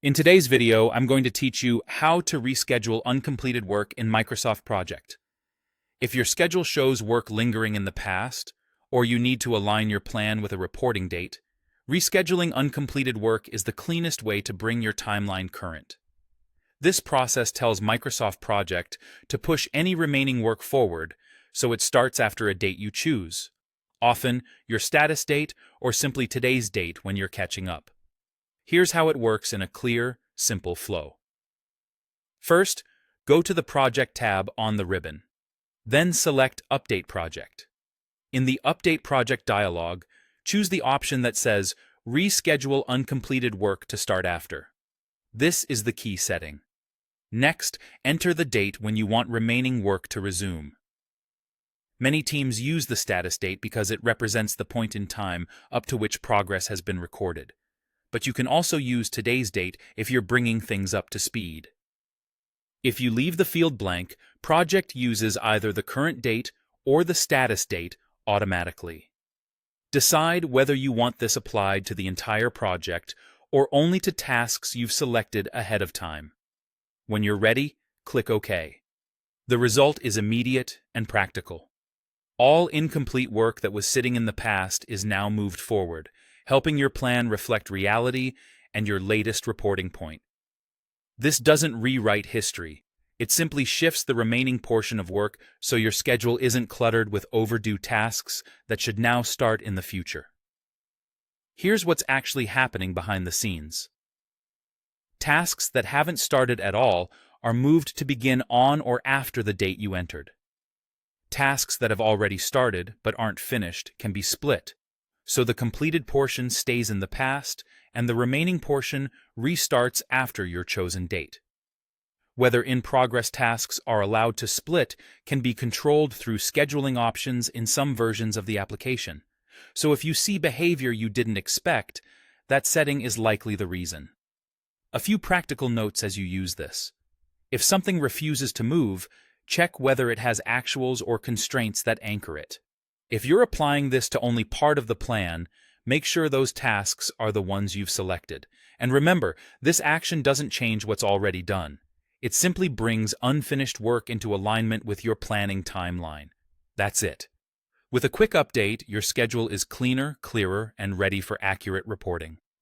In today's video, I'm going to teach you how to reschedule uncompleted work in Microsoft Project. If your schedule shows work lingering in the past, or you need to align your plan with a reporting date, rescheduling uncompleted work is the cleanest way to bring your timeline current. This process tells Microsoft Project to push any remaining work forward, so it starts after a date you choose, often your status date or simply today's date when you're catching up. Here's how it works in a clear, simple flow. First, go to the Project tab on the ribbon. Then select Update Project. In the Update Project dialog, choose the option that says Reschedule Uncompleted Work to start after. This is the key setting. Next, enter the date when you want remaining work to resume. Many teams use the status date because it represents the point in time up to which progress has been recorded. But you can also use today's date if you're bringing things up to speed. If you leave the field blank, Project uses either the current date or the status date automatically. Decide whether you want this applied to the entire project or only to tasks you've selected ahead of time. When you're ready, click OK. The result is immediate and practical. All incomplete work that was sitting in the past is now moved forward, helping your plan reflect reality and your latest reporting point. This doesn't rewrite history. It simply shifts the remaining portion of work so your schedule isn't cluttered with overdue tasks that should now start in the future. Here's what's actually happening behind the scenes. Tasks that haven't started at all are moved to begin on or after the date you entered. Tasks that have already started but aren't finished can be split, so the completed portion stays in the past and the remaining portion restarts after your chosen date. Whether in-progress tasks are allowed to split can be controlled through scheduling options in some versions of the application. So if you see behavior you didn't expect, that setting is likely the reason. A few practical notes as you use this. If something refuses to move, check whether it has actuals or constraints that anchor it. If you're applying this to only part of the plan, make sure those tasks are the ones you've selected. And remember, this action doesn't change what's already done. It simply brings unfinished work into alignment with your planning timeline. That's it. With a quick update, your schedule is cleaner, clearer, and ready for accurate reporting.